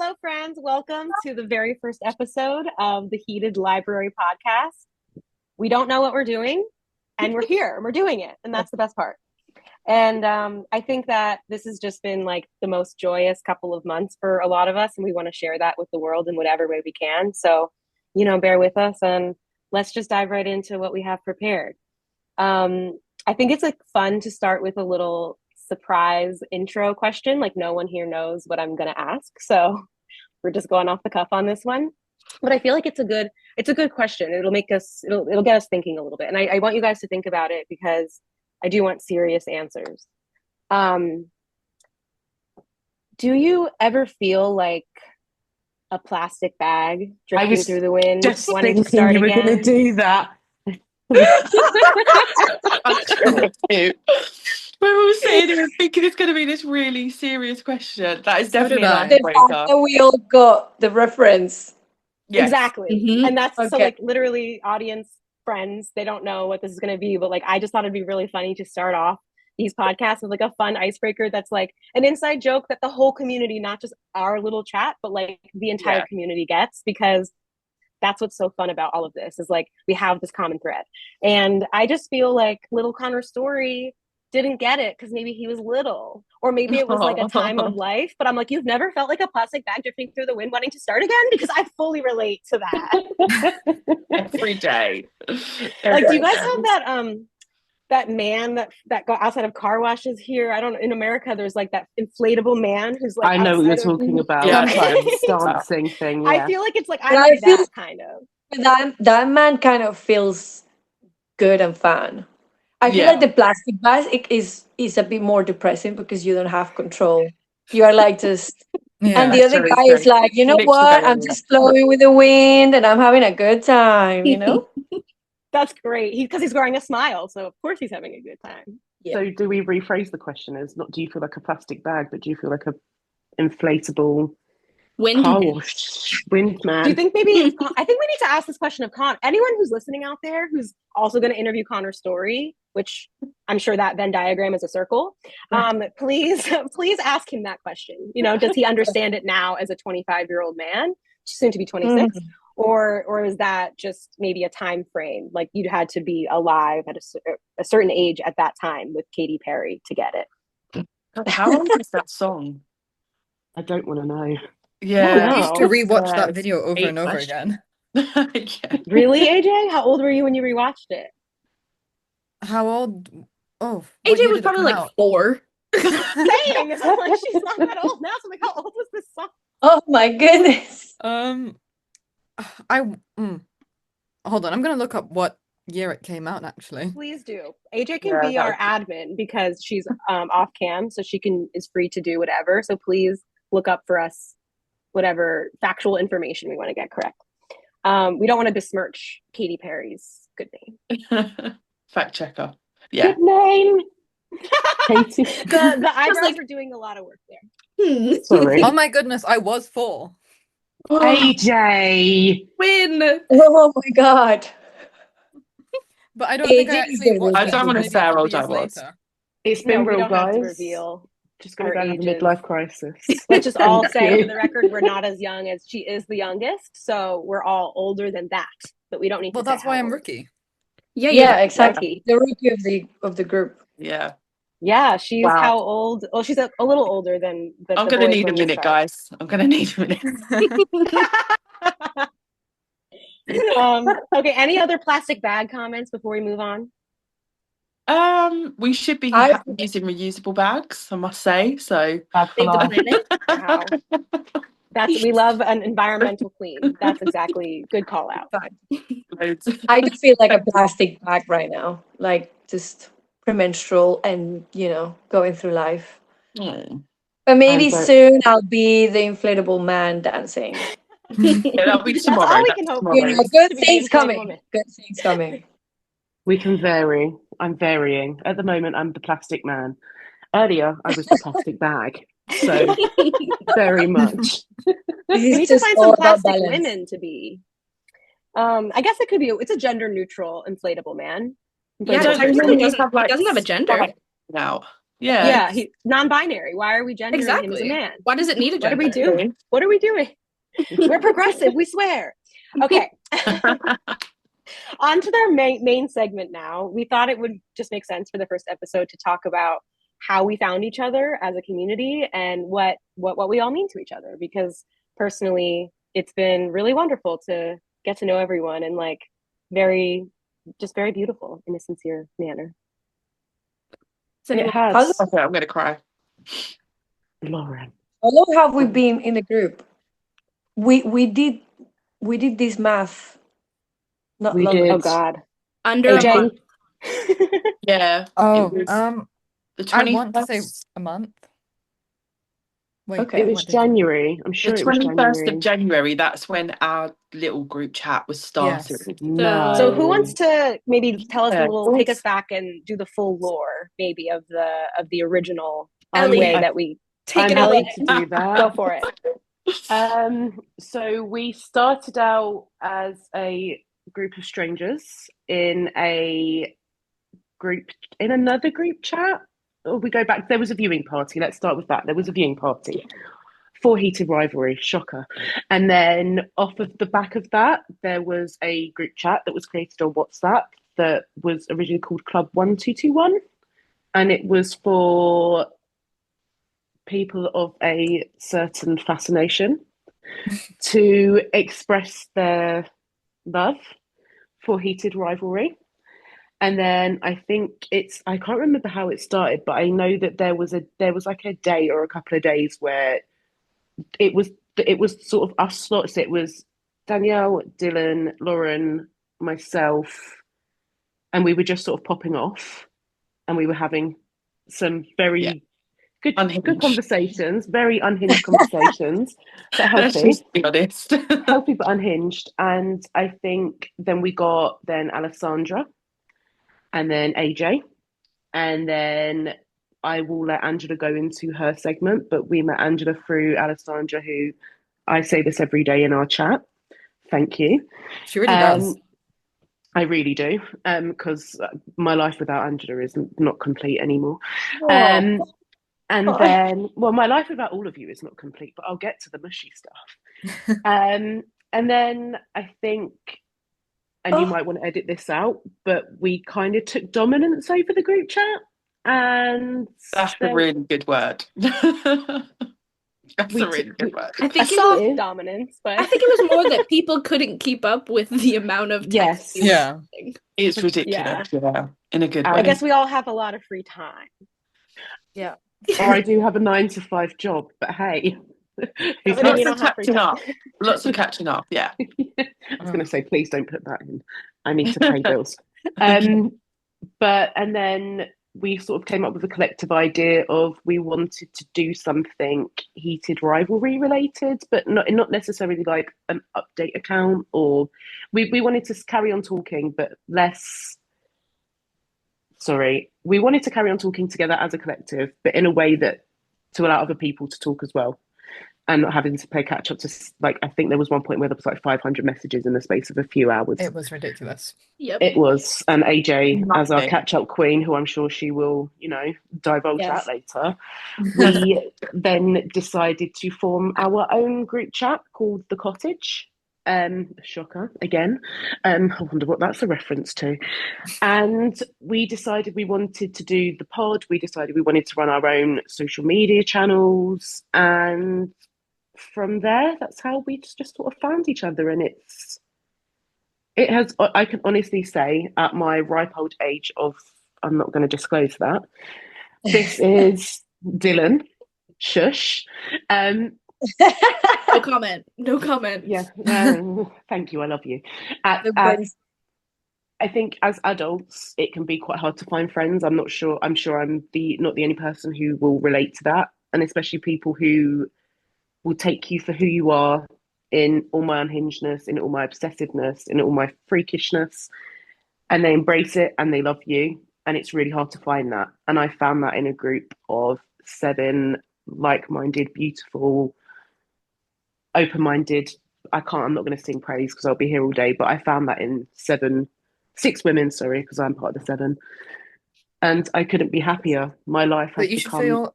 Hello, friends. Welcome to the very first episode of the Heated Library podcast. We don't know what we're doing, and we're here, and we're doing it, and that's the best part. And I think that this has just been like the most joyous couple of months for a lot of us, and we want to share that with the world in whatever way we can. So, bear with us, and let's just dive right into what we have prepared. I think it's like fun to start with a little surprise intro question. Like no one here knows what I'm going to ask, so we're just going off the cuff on this one. But I feel like it's a good question. It'll get us thinking a little bit, and I want you guys to think about it because I do want serious answers. Do you ever feel like a plastic bag drifting through the wind, just wanting to start you were again? going to do that. We were sitting here thinking it's going to be this really serious question. That is definitely an icebreaker. We all got the reference. Yes. Exactly. Mm-hmm. And that's so like literally audience friends, they don't know what this is going to be, but like I just thought it'd be really funny to start off these podcasts with like a fun icebreaker that's like an inside joke that the whole community, not just our little chat, but like the entire community gets, because that's what's so fun about all of this is like we have this common thread. And I just feel like little Connor's story didn't get it because maybe he was little, or maybe it was like a time of life. But I'm like, you've never felt like a plastic bag drifting through the wind wanting to start again? Because I fully relate to that. Every day. Like, do you guys have that man that go outside of car washes here? I don't know. In America, there's like that inflatable man who's like. I know what you're talking about. Sometimes dancing thing. Yeah. I feel like it's like I like that kind of. That man kind of feels good and fun. I feel like the plastic bag is a bit more depressing because you don't have control. You are like just, and the other guy is like, you know what? I'm just flowing with the wind and I'm having a good time. That's great. Because he's wearing a smile, so of course he's having a good time. Yeah. So do we rephrase the question as not do you feel like a plastic bag, but do you feel like a inflatable wind man? Do you think maybe I think we need to ask this question of Con. Anyone who's listening out there who's also going to interview Connor's story, which I'm sure that Venn diagram is a circle. Please ask him that question. Does he understand it now as a 25-year-old man, soon to be 26? Or is that just maybe a time frame? Like you had to be alive at a certain age at that time with Katy Perry to get it. How long is that song? I don't want to know. Yeah, I used to rewatch that video over and over again. Really, AJ? How old were you when you rewatched it? How old? Oh, AJ was probably like 4. Saying, like, she's not that old now. So I'm like, how old was this song? Oh my goodness. Hold on. I'm gonna look up what year it came out. Actually, please do. AJ can be our admin because she's off cam, so she is free to do whatever. So please look up for us whatever factual information we want to get correct. We don't want to besmirch Katy Perry's good name. Fact checker. Yeah. Good name. Katy. The eyebrows are doing a lot of work there. Sorry. Oh my goodness, I was 4. AJ win. Oh my god. But I don't think I actually watched. I don't want to say how old I was. It's been real, guys. Reveal. Just going to have a midlife crisis. Let's just all say for the record, we're not as young as she is the youngest, so we're all older than that. But we don't need to. Well, that's why I'm rookie. Yeah, exactly. The rookie of the group. Yeah. Yeah, she's how old? Well, she's a little older than the I'm going to need a minute, guys. I'm going to need a minute. Okay, any other plastic bag comments before we move on? We should be using reusable bags, I must say. So we love an environmental queen. That's exactly good call out. I do feel like a plastic bag right now, like just premenstrual and going through life. But maybe soon I'll be the inflatable man dancing. That'll be tomorrow. That's all we can hope for. Good things coming. Good things coming. We can vary. I'm varying. At the moment, I'm the plastic man. Earlier, I was the plastic bag. So, very much. We need to find some plastic women to be. I guess it could be. It's a gender neutral inflatable man. Yeah, technically it doesn't have a gender. Now, Yeah, he's non-binary. Why are we gendering him as a Exactly. man? Why does it need a What are we gender? doing? What are we doing? We're progressive, we swear. Okay. On to their main segment now. We thought it would just make sense for the first episode to talk about how we found each other as a community and what we all mean to each other, because personally it's been really wonderful to get to know everyone and like very beautiful in a sincere manner. It How, has. Okay, I'm gonna cry. Lauren. how long have we been in the group? We did this math not We long did. ago. Oh God. Under a AJ. month. Yeah. Oh, It was the I want to say 21st, a month. Wait, Okay. It was what did you? January. I'm the sure it was 21st of January. January. That's when our little group chat was started. Yes. No. So who wants to maybe tell us a Yeah, little, go take on. us back and do the full lore maybe of the original Ellie. way that we Take it I'm away. happy to do that. go for it. So we started out as a group of strangers in another group chat. Or we go back. There was a viewing party. Let's start with that. There was a viewing party for Heated Rivalry. Shocker. And then off of the back of that, there was a group chat that was created on WhatsApp that was originally called Club 1221, and it was for people of a certain fascination to express their love for Heated Rivalry. And then I think I can't remember how it started, but I know that there was like a day or a couple of days where it was sort of us slots. It was Danielle, Dylan, Lauren, myself, and we were just sort of popping off, and we were having some very good Unhinged. conversations, very unhinged conversations, but Let's healthy. just be honest. Healthy but unhinged. And I think then we got Alessandra and then AJ. And then I will let Angela go into her segment, but we met Angela through Alessandra, who I say this every day in our chat. Thank you. She really does. I really do, because my life without Angela is not complete anymore. And then, well, my life without all of you is not complete, but I'll get to the mushy stuff. And then I think, and you might want to edit this out, but we kind of took dominance over the group chat. And That's a really good word. That's a really good word. I think Soft dominance, but I think it was more that people couldn't keep up with the amount of text. Yes. Yeah. It's ridiculous. Yeah. In a good way. I guess we all have a lot of free time. Yeah. Or I do have a 9-to-5 job, but hey. Lots of catching up. Lots of catching up, yeah. I was going to say, please don't put that in. I need to pay bills. And then we sort of came up with a collective idea of we wanted to do something Heated Rivalry related, but not necessarily like an update account, or we wanted to carry on talking, but less. Sorry, we wanted to carry on talking together as a collective, but in a way that to allow other people to talk as well, and not having to play catch up to, like, I think there was one point where there was like 500 messages in the space of a few hours. It was ridiculous. Yep. It was. And AJ, as our Lovely. catch up queen, who I'm sure she will, divulge Yes. that later, we then decided to form our own group chat called The Cottage. Shocker again. I wonder what that's a reference to. And we decided we wanted to do the pod. We decided we wanted to run our own social media channels, and from there, that's how we just sort of found each other. And it has, I can honestly say, at my ripe old age of, I'm not going to disclose that, this is Dylan. Shush. No comment. No comment. Yeah. Thank you. I love you. I think as adults, it can be quite hard to find friends. I'm sure I'm not the only person who will relate to that. And especially people who will take you for who you are in all my unhingedness, in all my obsessiveness, in all my freakishness, and they embrace it and they love you. And it's really hard to find that. And I found that in a group of 7 like-minded, beautiful, open-minded. I'm not going to sing praise because I'll be here all day, but I found that in 6 women, sorry, because I'm part of the 7. and I couldn't be happier. My life has But you should become.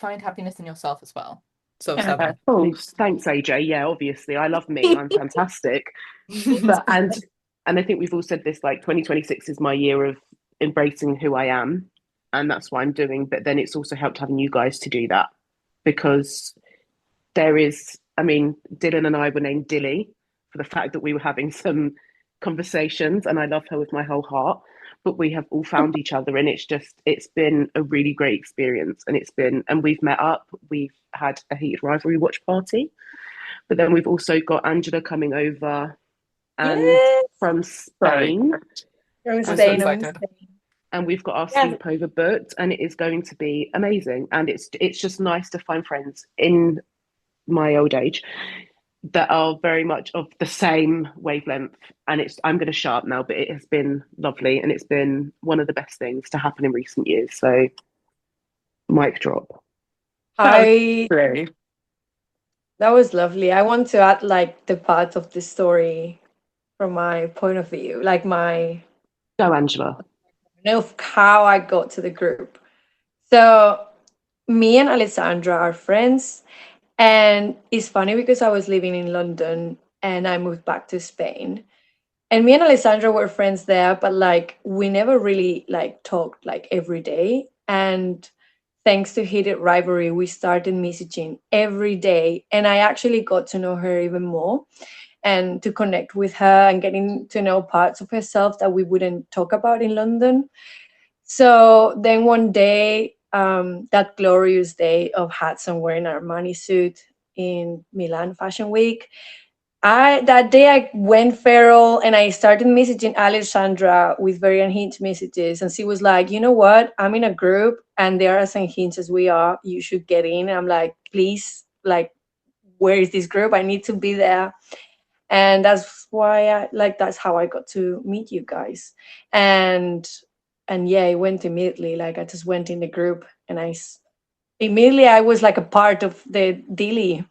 find happiness in yourself as well. So Yeah, of seven. course. Thanks, AJ. Yeah, obviously, I love me. I'm fantastic. But and I think we've all said this. Like 2026 is my year of embracing who I am, and that's what I'm doing. But then it's also helped having you guys to do that because there is. I mean, Dylan and I were named Dilly for the fact that we were having some conversations, and I love her with my whole heart. But we have all found each other, and it's been a really great experience. And we've met up, we've had a heated rivalry watch party, but then we've also got Angela coming over and Yes, from Right. Spain, I'm I'm so staying. excited. and we've got our Yeah. sleepover booked, and it is going to be amazing. And it's just nice to find friends in my old age that are very much of the same wavelength. And I'm going to shut up now, but it has been lovely, and it's been one of the best things to happen in recent years. So, mic drop. Really. That was lovely. I want to add like the part of the story from my point of view, like my Go, Angela. of how I got to the group. So me and Alessandra are friends, and it's funny because I was living in London and I moved back to Spain. And me and Alessandra were friends there, but like we never really like talked like every day. And thanks to Heated Rivalry, we started messaging every day. And I actually got to know her even more and to connect with her and getting to know parts of herself that we wouldn't talk about in London. So then one day, that glorious day of Hudson wearing an Armani suit in Milan Fashion Week, that day I went feral and I started messaging Alexandra with very unhinged messages, and she was like, "You know what? I'm in a group and they are as unhinged as we are. You should get in." And I'm like, "Please, like, where is this group? I need to be there." And that's why that's how I got to meet you guys. And yeah, I went immediately. Like I just went in the group and immediately I was like a part of the Dilly.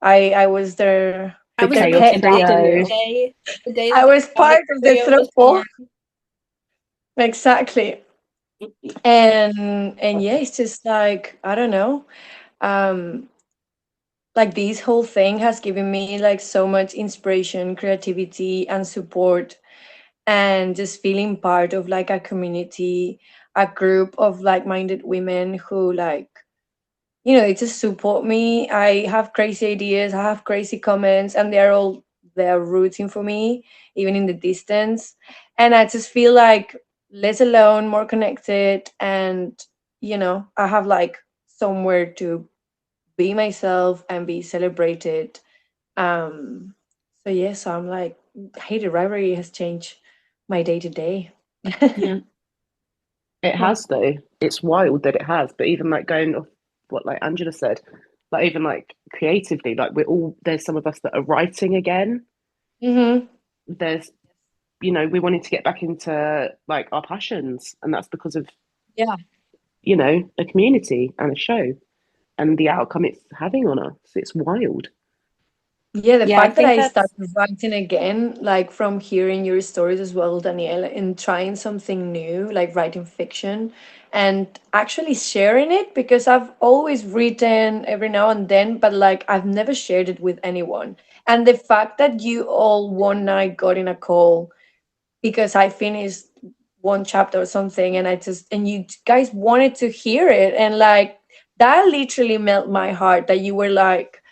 I was their I The was their chaos pet adopted trio. you. the day I that the was chaotic part of the trio was throuple. born. Exactly. And yeah, it's just like, I don't know. Um like this whole thing has given me like so much inspiration, creativity, and support, and just feeling part of like a community, a group of like-minded women who like, they just support me. I have crazy ideas, I have crazy comments, and they're rooting for me even in the distance. And I just feel like less alone, more connected, and I have like somewhere to be myself and be celebrated. So yeah, so I'm like, Hated Rivalry has changed my day to day. Yeah, it has though. It's wild that it has. But even like going off what like Angela said, like even like creatively, like there's some of us that are writing again. Mm-hmm. There's we wanted to get back into like our passions, and that's because of Yeah. a community and a show and the outcome it's having on us. It's wild. Yeah, the Yeah, I fact that think I that's started writing again, like from hearing your stories as well, Danielle, and trying something new, like writing fiction and actually sharing it, because I've always written every now and then, but like I've never shared it with anyone. And the fact that you all one night got in a call because I finished one chapter or something, and and you guys wanted to hear it, and like that literally melt my heart, that you were like,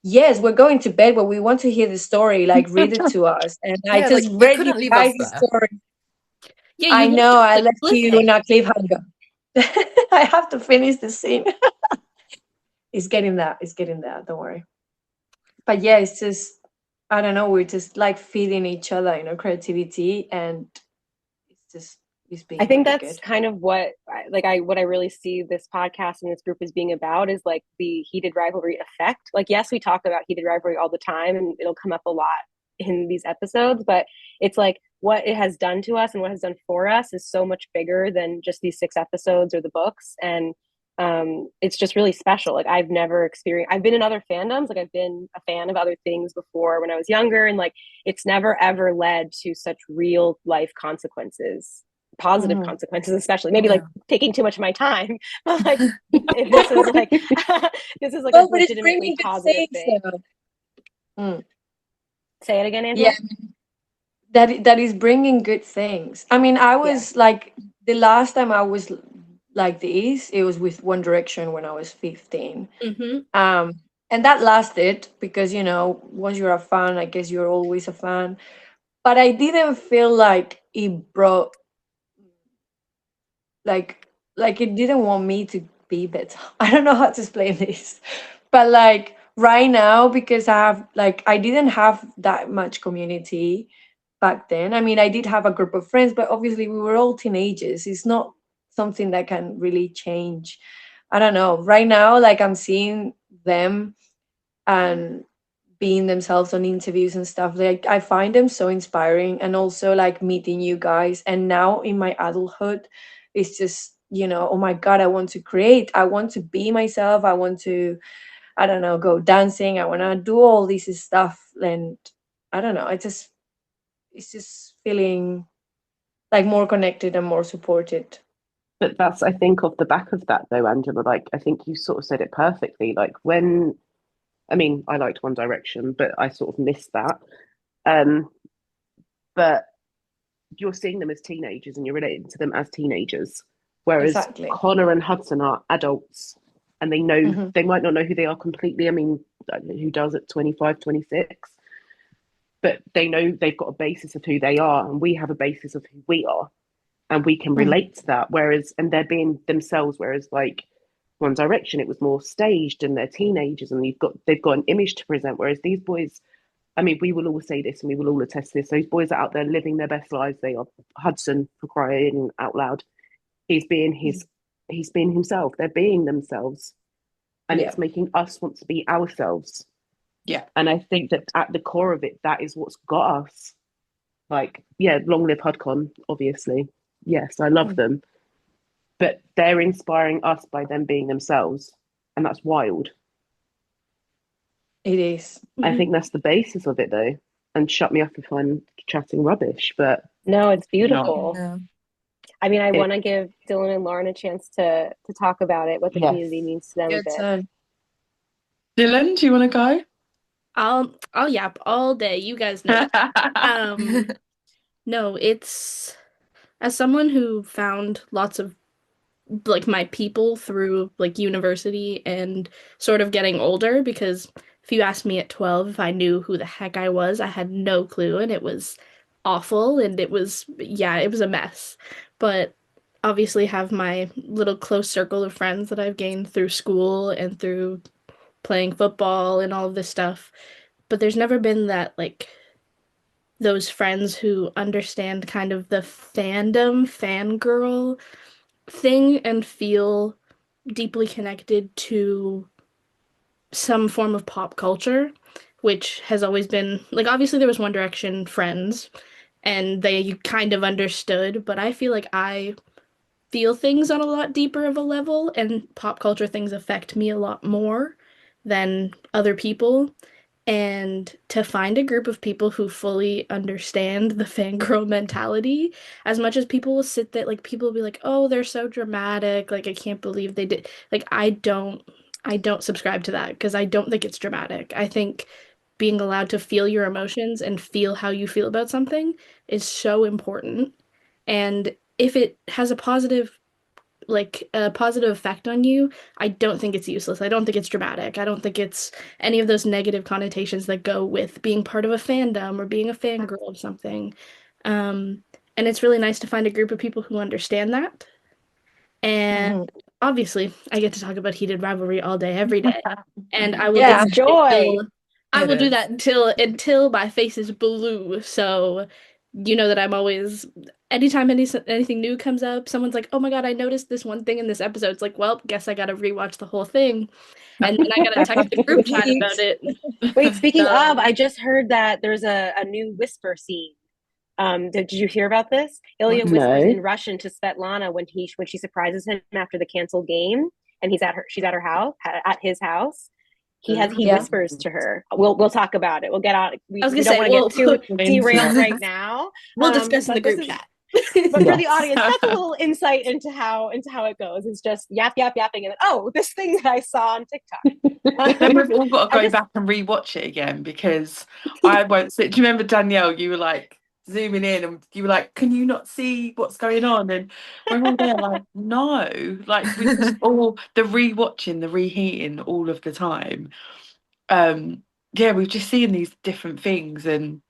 yes, we're going to bed, but we want to hear the story, like read it to us. And I Yeah, just like you read you couldn't leave us guys the there. story. Yeah, I you left know, us I with left a you in cliffhanger. a cliffhanger. I have to finish the scene. It's getting there. It's getting there. Don't worry. But yeah, it's just, I don't know, we're just like feeding each other, creativity, and it's I being think really that's good. kind of what I really see this podcast and this group as being about, is like the heated rivalry effect. Like, yes, we talk about heated rivalry all the time and it'll come up a lot in these episodes, but it's like what it has done to us and what it has done for us is so much bigger than just these 6 episodes or the books. And it's just really special. Like, I've been in other fandoms, like I've been a fan of other things before when I was younger, and like it's never ever led to such real life consequences positive consequences, especially maybe like taking too much of my time. But like, if this is like this is like a legitimately positive thing. Say it again, Angela. Yeah, that is bringing good things. I mean, I was like, the last time I was like this, it was with One Direction when I was 15. And that lasted because, you know, once you're a fan, I guess you're always a fan. But I didn't feel like it brought, like it didn't want me to be better. I don't know how to explain this. But like right now, because I didn't have that much community back then. I mean, I did have a group of friends, but obviously we were all teenagers. It's not something that can really change. I don't know. Right now, like I'm seeing them and being themselves on interviews and stuff. Like I find them so inspiring, and also like meeting you guys. And now in my adulthood, it's just, you know, oh my God, I want to create. I want to be myself. I want to, I don't know, go dancing. I want to do all this stuff. And I don't know. It's just feeling like more connected and more supported. But that's, I think, off the back of that, though, Angela. Like, I think you sort of said it perfectly. Like, I mean, I liked One Direction, but I sort of missed that. But you're seeing them as teenagers and you're relating to them as teenagers. Whereas Connor and Hudson are adults and they know, they might not know who they are completely. I mean, who does at 25, 26? But they know they've got a basis of who they are, and we have a basis of who we are, and we can relate to that. And they're being themselves. Whereas like One Direction, it was more staged, and they're teenagers, and they've got an image to present. Whereas these boys, I mean, we will all say this, and we will all attest to this. Those boys are out there living their best lives. They are Hudson, for crying out loud. He's being himself. They're being themselves, and it's making us want to be ourselves. Yeah. And I think that at the core of it, that is what's got us. Like, yeah, long live HudCon, obviously. Yes, I love them. But they're inspiring us by them being themselves. And that's wild. It is. I think that's the basis of it, though. And shut me up if I'm chatting rubbish, but... No, it's beautiful. No. I mean, I want to give Dylan and Lauren a chance to talk about it, what the community means to them a bit. Dylan, do you want to go? I'll yap all day. You guys know. No, it's, as someone who found lots of like my people through like university and sort of getting older, because if you asked me at 12 if I knew who the heck I was, I had no clue, and it was awful, and it was a mess. But obviously have my little close circle of friends that I've gained through school and through playing football and all of this stuff. But there's never been that, like, those friends who understand kind of the fangirl thing and feel deeply connected to some form of pop culture, which has always been, like, obviously there was One Direction friends and they kind of understood, but I feel like I feel things on a lot deeper of a level, and pop culture things affect me a lot more than other people. And to find a group of people who fully understand the fangirl mentality, as much as people will sit there, like, people will be like, oh, they're so dramatic, like, I can't believe they did. Like, I don't subscribe to that, because I don't think it's dramatic. I think being allowed to feel your emotions and feel how you feel about something is so important. And if it has a positive effect on you, I don't think it's useless. I don't think it's dramatic. I don't think it's any of those negative connotations that go with being part of a fandom or being a fangirl of something. And it's really nice to find a group of people who understand that. And obviously, I get to talk about heated rivalry all day, every day. And I will do that until my face is blue. So you know that I'm always, anytime anything new comes up, someone's like, oh my God, I noticed this one thing in this episode. It's like, well, guess I gotta rewatch the whole thing. And then I gotta text the group chat about it. Wait, speaking of, I just heard that there's a new whisper scene. Did you hear about this? Ilya whispers in Russian to Svetlana when she surprises him after the canceled game, and she's at his house. He whispers to her. We'll talk about it. We'll get out. We don't want to get too derailed right now. We'll discuss in the group chat. But for the audience, that's a little insight into how it goes. It's just yapping, and then, this thing that I saw on TikTok. Then we've all got to go back and rewatch it again because I won't sit. Do you remember, Danielle? You were like zooming in and you were like, can you not see what's going on? And we're all there like, no, like we just all the rewatching, the reheating all of the time. We're just seeing these different things and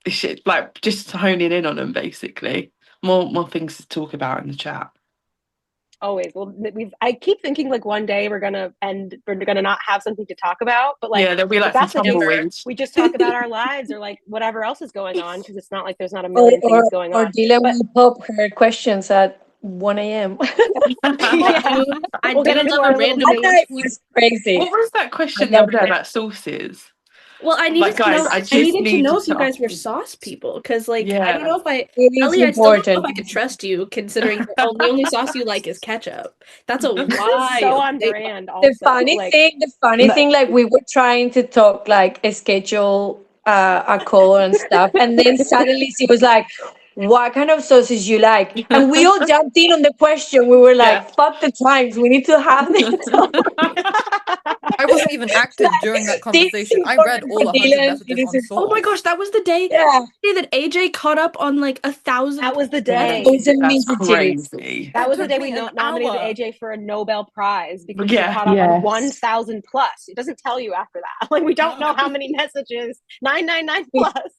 shit, like just honing in on them basically. More things to talk about in the chat. Always. Well, I keep thinking like one day we're gonna not have something to talk about, but like there'll be like some tumbleweeds. We just talk about our lives or like whatever else is going on because it's not like there's not a million things going on. Or Dylan will pop her questions at 1 a.m. We'll get into our random. It was crazy. What was that question the other day about sauces? Well, I needed to know. I needed to know if you guys were ask. sauce people because, like, Yeah. I don't know if Ellie, I still don't know if I could trust you, considering the only sauce you like is ketchup. That's a wild. So on brand. Also. The funny thing, like we were trying to talk, like schedule a call and stuff, and then suddenly she was like, "What kind of sauces you like?" And we all jumped in on the question. We were like, "Fuck the times, we need to have this." I wasn't even active during that conversation. I read all 100 messages on sauce. Oh my gosh, that was the day. The day that AJ caught up on like 1,000. That was the day. That's crazy. That was the day we nominated AJ for a Nobel Prize because he caught up on 1,000 plus. It doesn't tell you after that. Like we don't know how many messages. 999 plus.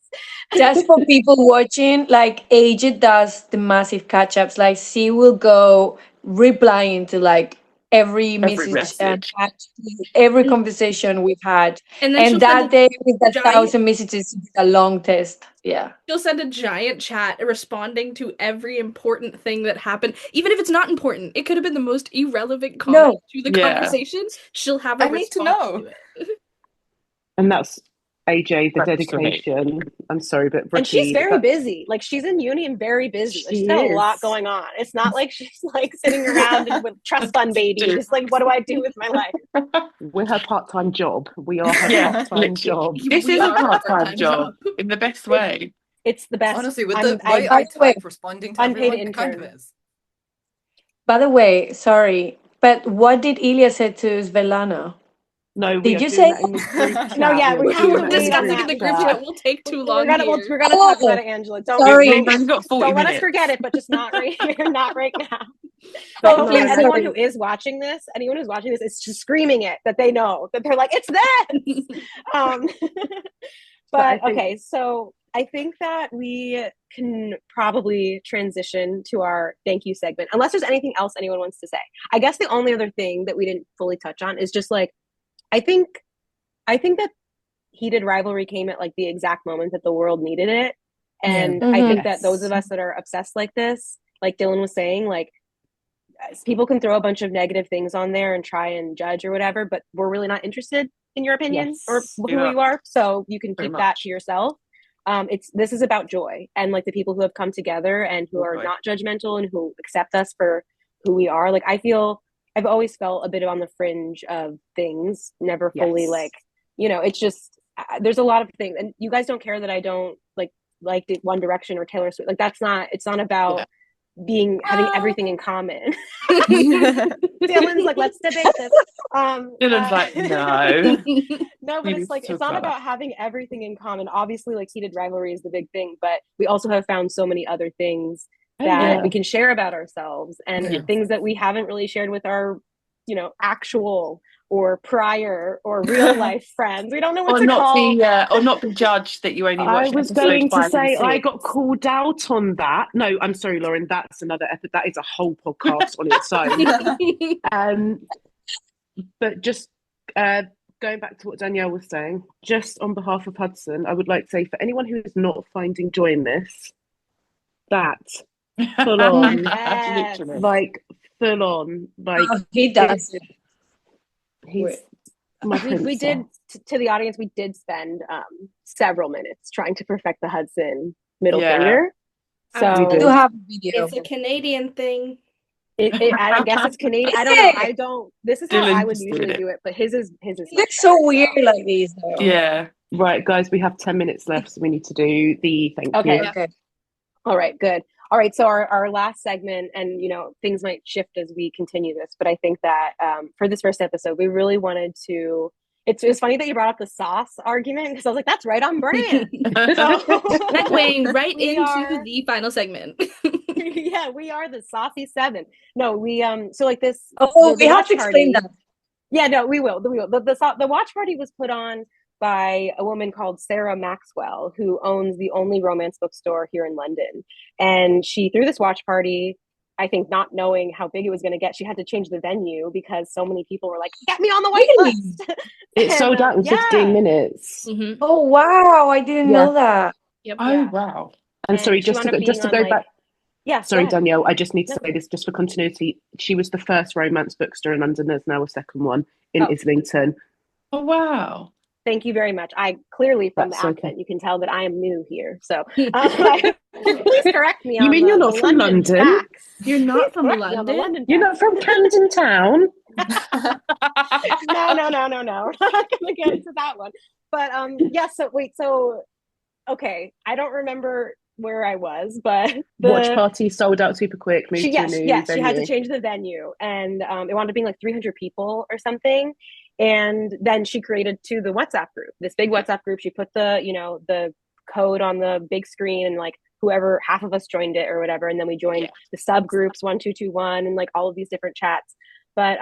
Just for people watching, like AJ does the massive catch ups. Like she will go replying to like every message and every conversation we've had. And that day with 1,000 messages, a long test. Yeah. She'll send a giant chat responding to every important thing that happened. Even if it's not important, it could have been the most irrelevant comment to the conversation. She'll have a response to it. And that's AJ, the dedication. I'm sorry, but Ricky, and she's very busy. Like she's in uni and very busy. Like, she's got a lot going on. It's not like she's like sitting around and with trust fund baby. Just like, what do I do with my life? We're her part-time job. We are her part-time job. This is a part-time job in the best way. It's the best. Honestly, with the way I type responding to everyone, it kind of is. By the way, sorry, but what did Ilya say to Svetlana? No, did you say no? Yeah, we have to discussing in the group chat. We'll take too long. We're gonna talk about it, Angela. Don't let us forget it, but just not right here, not right now. So hopefully, anyone who is watching this is just screaming it that they know that they're like, it's this. But okay, so I think that we can probably transition to our thank you segment, unless there's anything else anyone wants to say. I guess the only other thing that we didn't fully touch on is just like, I think that heated rivalry came at like the exact moment that the world needed it. And I think that those of us that are obsessed like this, like Dylan was saying, like people can throw a bunch of negative things on there and try and judge or whatever, but we're really not interested in your opinion or who you are. So you can keep that to yourself. This is about joy and like the people who have come together and who are not judgmental and who accept us for who we are. Like I've always felt a bit on the fringe of things, never fully like, it's just, there's a lot of things. And you guys don't care that I don't like One Direction or Taylor Swift. Like it's not about having everything in common. Dylan's like, let's debate this. Dylan's like, no. No, but it's like, it's not about having everything in common. Obviously, like heated rivalry is the big thing, but we also have found so many other things that we can share about ourselves and things that we haven't really shared with our, actual or prior or real life friends. We don't know what to call. Or not be judged that you only watched. I was going to say I got called out on that. No, I'm sorry, Lauren. That's another episode. That is a whole podcast on its own. But just going back to what Danielle was saying, just on behalf of Hudson, I would like to say for anyone who is not finding joy in this, that full on, like full on, like he does it. He's we did to the audience. We did spend several minutes trying to perfect the Hudson middle finger. So we do have a video. It's a Canadian thing. I guess it's Canadian. I don't know. This is how I would usually do it, but his is. It looks so weird like these though. Yeah. Right, guys, we have 10 minutes left, so we need to do the thank you. Okay. All right, good. All right, so our last segment, and things might shift as we continue this, but I think that for this first episode, we really wanted to. It's funny that you brought up the sauce argument, because I was like, that's right on brand. So Segueing right we into are the final segment. yeah, we are the saucy seven. No, we so like this. Oh, the we have watch to explain party. that. Yeah, no, we will. The watch party was put on by a woman called Sarah Maxwell, who owns the only romance bookstore here in London. And she threw this watch party, I think not knowing how big it was going to get. She had to change the venue because so many people were like, get me on the wait Really? list. It sold out in 15 minutes. Mm-hmm. Oh wow, I didn't know that. Yep. Oh, Yeah. wow. And sorry, she just wound to up go, just to being go on, back. Yeah, Sorry, go ahead. Danielle, I just need to No. say this just for continuity. She was the first romance bookstore in London. There's now a second one in Islington. Oh, wow. Thank you very much. I clearly, from That's the okay. accent, you can tell that I am new here. So please correct me on You mean you're not from London London? facts. You're not Please from correct me on the London? London You're facts. not from Camden Town? No. We're not going to get into that one. But yeah, so okay, I don't remember where I was, but Watch party sold out super quick, moved to a new she venue. had to change the venue, and it wound up being like 300 people or something. And then she created the WhatsApp group, this big WhatsApp group. She put the code on the big screen, and like whoever, half of us joined it or whatever, and then we joined the subgroups 1221 and like all of these different chats. But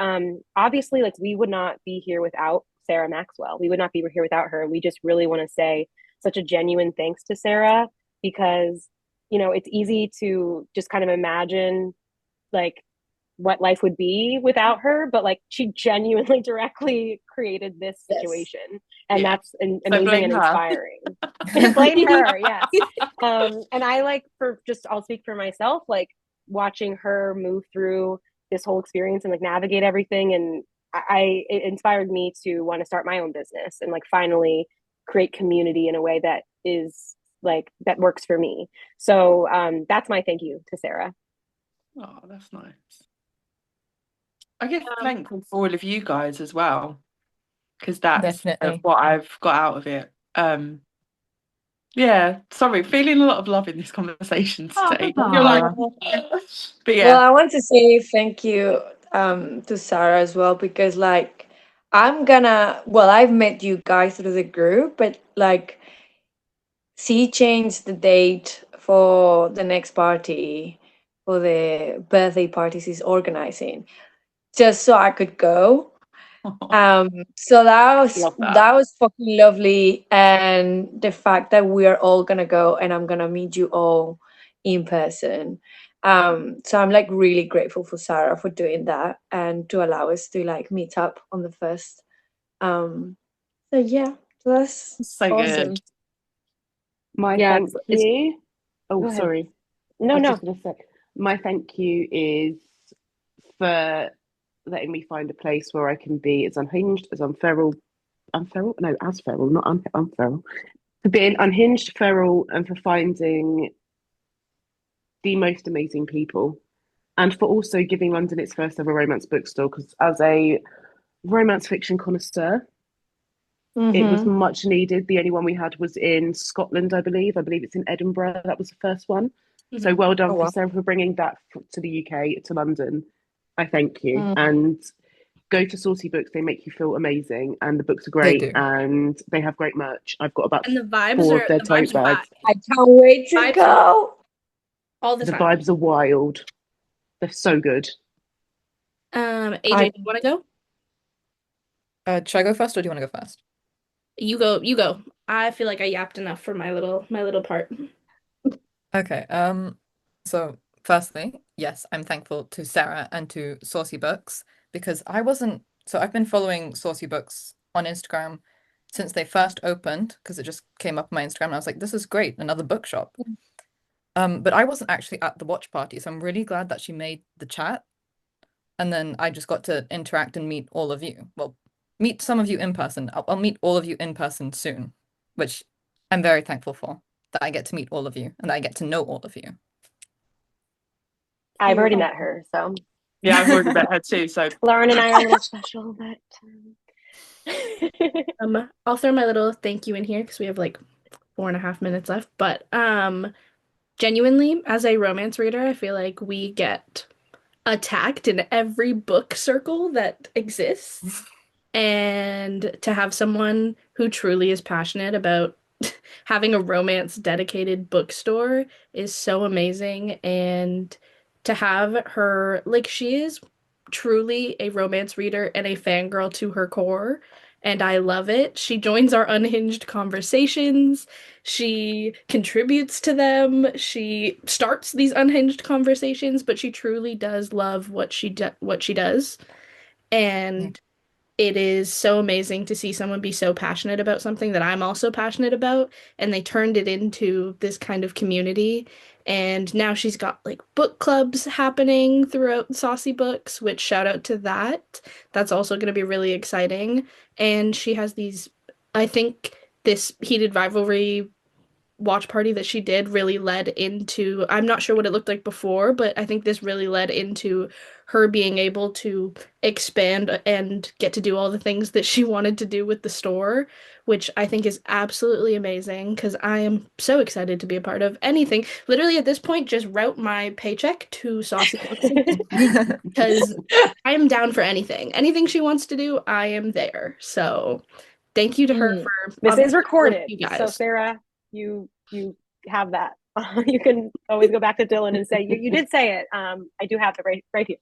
obviously, like, we would not be here without Sarah Maxwell. We would not be here without her. And we just really want to say such a genuine thanks to Sarah, because it's easy to just kind of imagine like what life would be without her, but like she genuinely directly created this situation. And that's amazing and inspiring. Blame her. Yes. And I I'll speak for myself, like watching her move through this whole experience and like navigate everything, and it inspired me to want to start my own business and like finally create community in a way that is like that works for me. So that's my thank you to Sarah. Oh, that's nice. I guess thankful for all of you guys as well, because that's what I've got out of it. Yeah, sorry, feeling a lot of love in this conversation today. You're like, but yeah. Well, I want to say thank you to Sarah as well, because like I've met you guys through the group, but like she changed the date for the next party, for the birthday party she's organizing, just so I could go. So that was fucking lovely, and the fact that we are all gonna go and I'm gonna meet you all in person. So I'm like really grateful for Sarah for doing that and to allow us to like meet up on the first. So yeah, that's so awesome. good. My thank you. Oh, sorry. No. My thank you is for letting me find a place where I can be as unhinged, as unferal. As feral, not unferal. For being unhinged, feral, and for finding the most amazing people, and for also giving London its first ever romance bookstore. Because as a romance fiction connoisseur, it was much needed. The only one we had was in Scotland, I believe. I believe it's in Edinburgh. That was the first one. So well done for Sarah for bringing that to the UK, to London. I thank you. And go to Saucy Books. They make you feel amazing, and the books are great, and they have great merch. I've got about and the vibes 4 of their tote bags. I can't wait to go. All the time. The vibes are wild. They're so good. AJ, do you want to go? Should I go first, or do you want to go first? You go. I feel like I yapped enough for my little part. Okay. So firstly, yes, I'm thankful to Sarah and to Saucy Books, because I've been following Saucy Books on Instagram since they first opened, because it just came up on my Instagram and I was like, this is great, another bookshop. But I wasn't actually at the watch party, so I'm really glad that she made the chat, and then I just got to interact and meet all of you. Well, meet some of you in person. I'll meet all of you in person soon, which I'm very thankful for, that I get to meet all of you and that I get to know all of you. I've already met her, so. Yeah, I've already met her too, so. Lauren and I are a little special, but. I'll throw my little thank you in here because we have like 4.5 minutes left. But genuinely, as a romance reader, I feel like we get attacked in every book circle that exists. And to have someone who truly is passionate about having a romance dedicated bookstore is so amazing. And to have her, like, she is truly a romance reader and a fangirl to her core. And I love it. She joins our unhinged conversations. She contributes to them. She starts these unhinged conversations, but she truly does love what she does. And it is so amazing to see someone be so passionate about something that I'm also passionate about, and they turned it into this kind of community. And now she's got like book clubs happening throughout Saucy Books, which shout out to that. That's also going to be really exciting. And she has these, I think this heated rivalry watch party that she did really led into, I'm not sure what it looked like before, but I think this really led into her being able to expand and get to do all the things that she wanted to do with the store, which I think is absolutely amazing because I am so excited to be a part of anything. Literally at this point, just route my paycheck to Saucy Books because I am down for anything. Anything she wants to do, I am there. So thank you to her for This is recorded, you guys. so Sarah, you have that. You can always go back to Dylan and say you did say it. I do have it right here.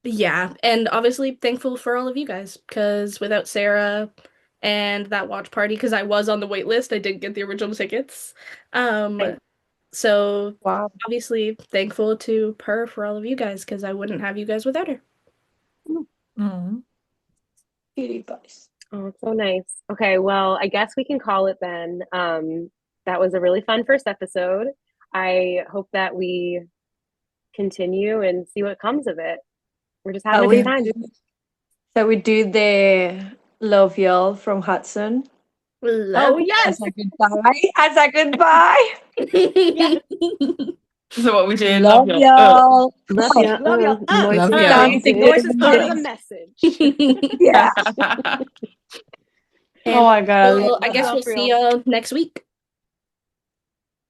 Yeah, and obviously thankful for all of you guys because without Sarah and that watch party, because I was on the wait list, I didn't get the original tickets. So Wow. obviously thankful to her for all of you guys because I wouldn't have you guys without her. Cutie pies. Oh, it's so nice. Okay, well, I guess we can call it then. That was a really fun first episode. I hope that we continue and see what comes of it. We're just having a good time. So we do the Love Y'all from Hudson. Oh, yes! As a goodbye. As a goodbye. Yes. So what we do? Love y'all. Love you. Love y'all. Love you. Dancing Noise is part of with the message. Yeah. Oh my God. Well, I guess we'll see y'all next week.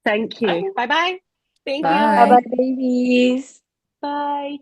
Thank you. Bye-bye. Thank you. Bye-bye, babies. Bye.